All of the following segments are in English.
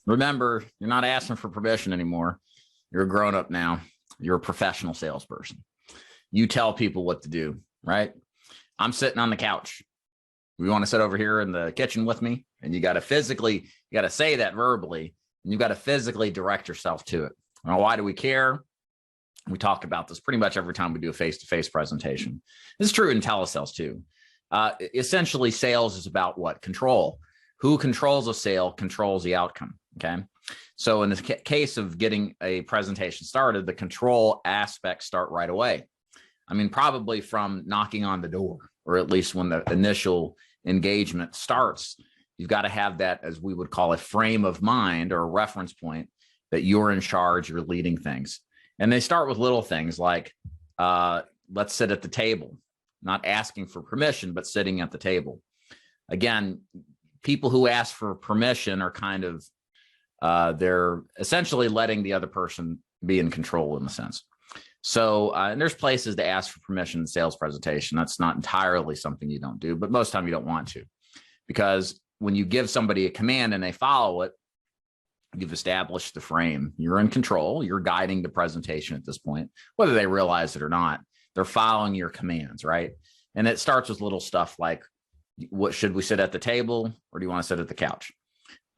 Remember, you're not asking for permission anymore. You're a grown up now. You're a professional salesperson. You tell people what to do, right? I'm sitting on the couch. We want to sit over here in the kitchen with me, and you got to say that verbally, and you got to physically direct yourself to it. Now, why do we care? We talk about this pretty much every time we do a face-to-face presentation. This is true in telesales too. Essentially, sales is about what? Control. Who controls a sale controls the outcome, okay? So in the case of getting a presentation started, the control aspects start right away. I mean, probably from knocking on the door, or at least when the initial engagement starts, you've got to have that, as we would call a frame of mind or a reference point, that you're in charge, you're leading things. And they start with little things like, let's sit at the table, not asking for permission, but sitting at the table. Again, people who ask for permission are kind of, they're essentially letting the other person be in control in a sense. So, and there's places to ask for permission in sales presentation. That's not entirely something you don't do, but most of the time you don't want to, because when you give somebody a command and they follow it, you've established the frame. You're in control. You're guiding the presentation at this point, whether they realize it or not. They're following your commands, right? And it starts with little stuff like, what should we sit at the table, or do you want to sit at the couch?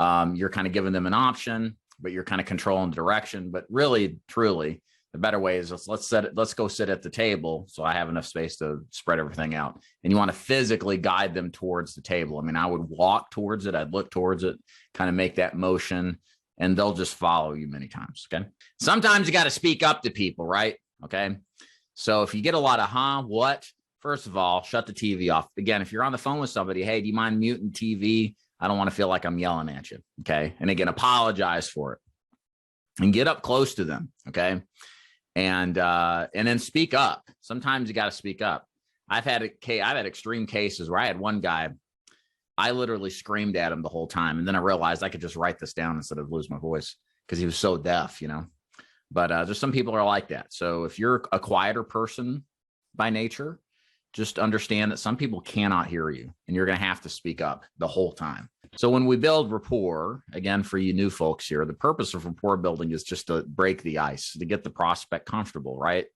You're kind of giving them an option, but you're kind of controlling the direction. But really, truly, the better way is let's go sit at the table so I have enough space to spread everything out. And you want to physically guide them towards the table. I mean, I would walk towards it. I'd look towards it, kind of make that motion, and they'll just follow you many times, okay? Sometimes you got to speak up to people, right? Okay. So if you get a lot of what? First of all, shut the TV off. Again, if you're on the phone with somebody, hey, do you mind muting TV? I don't want to feel like I'm yelling at you, okay? And again, apologize for it. And get up close to them, okay? And then speak up. Sometimes you got to speak up. I've had extreme cases where I had one guy, I literally screamed at him the whole time. And then I realized I could just write this down instead of lose my voice because he was so deaf, you know. But there's some people are like that. So if you're a quieter person by nature, just understand that some people cannot hear you and you're going to have to speak up the whole time. So when we build rapport, again, for you new folks here, the purpose of rapport building is just to break the ice, to get the prospect comfortable, right?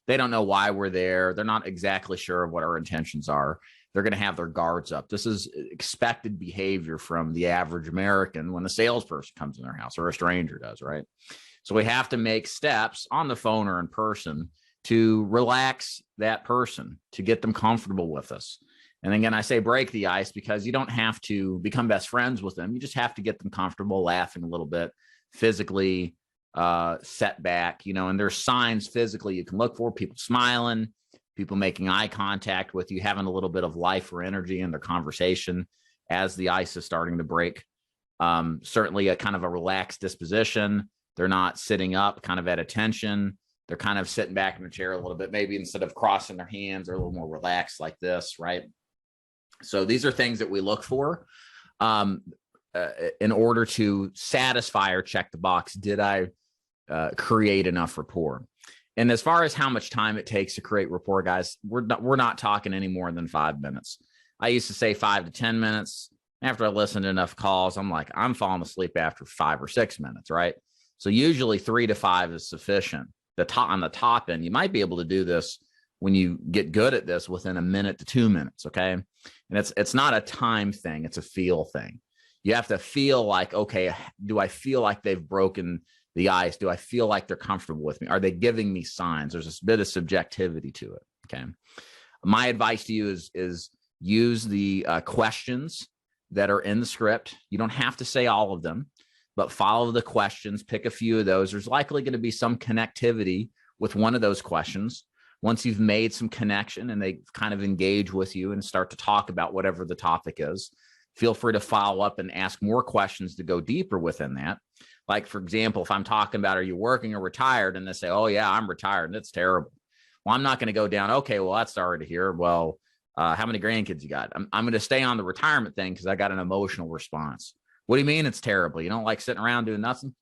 They don't know why we're there. They're not exactly sure of what our intentions are. They're going to have their guards up. This is expected behavior from the average American when a salesperson comes in their house or a stranger does, right? So we have to make steps on the phone or in person to relax that person, to get them comfortable with us. And again, I say break the ice because you don't have to become best friends with them. You just have to get them comfortable, laughing a little bit, physically set back, you know, and there's signs physically you can look for, people smiling, people making eye contact with you, having a little bit of life or energy in their conversation as the ice is starting to break. Certainly a kind of a relaxed disposition. They're not sitting up kind of at attention. They're kind of sitting back in the chair a little bit, maybe instead of crossing their hands, they're a little more relaxed like this, right? So these are things that we look for in order to satisfy or check the box. Did I create enough rapport? And as far as how much time it takes to create rapport, guys, we're not talking any more than 5 minutes. I used to say 5 to 10 minutes. After I listened to enough calls, I'm falling asleep after 5 or 6 minutes, right? So usually 3 to 5 is sufficient. On the top end, you might be able to do this when you get good at this within 1 minute to 2 minutes, okay? And it's not a time thing, it's a feel thing. You have to feel like, okay, do I feel like they've broken the ice? Do I feel like they're comfortable with me? Are they giving me signs? There's a bit of subjectivity to it, okay? My advice to you is use the questions that are in the script. You don't have to say all of them, but follow the questions, pick a few of those. There's likely going to be some connectivity with one of those questions. Once you've made some connection and they kind of engage with you and start to talk about whatever the topic is, feel free to follow up and ask more questions to go deeper within that. Like, for example, if I'm talking about, are you working or retired? And they say, oh, yeah, I'm retired and it's terrible. Well, I'm not going to go down, okay, well, that's sorry to hear. Well, how many grandkids you got? I'm going to stay on the retirement thing because I got an emotional response. What do you mean it's terrible? You don't like sitting around doing nothing?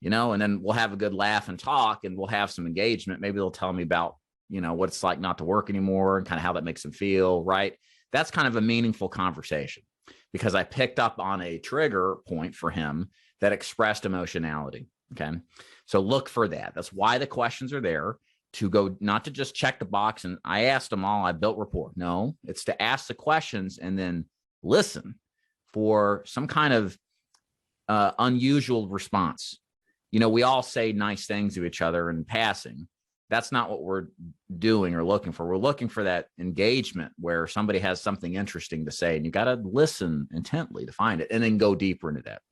You know, and then we'll have a good laugh and talk and we'll have some engagement. Maybe they'll tell me about, you know, what it's like not to work anymore and kind of how that makes them feel, right? That's kind of a meaningful conversation because I picked up on a trigger point for him that expressed emotionality. Okay. So look for that. That's why the questions are there, to go, not to just check the box and I asked them all, I built rapport. No, it's to ask the questions and then listen for some kind of unusual response. You know, we all say nice things to each other in passing. That's not what we're doing or looking for. We're looking for that engagement where somebody has something interesting to say, and you got to listen intently to find it and then go deeper into that.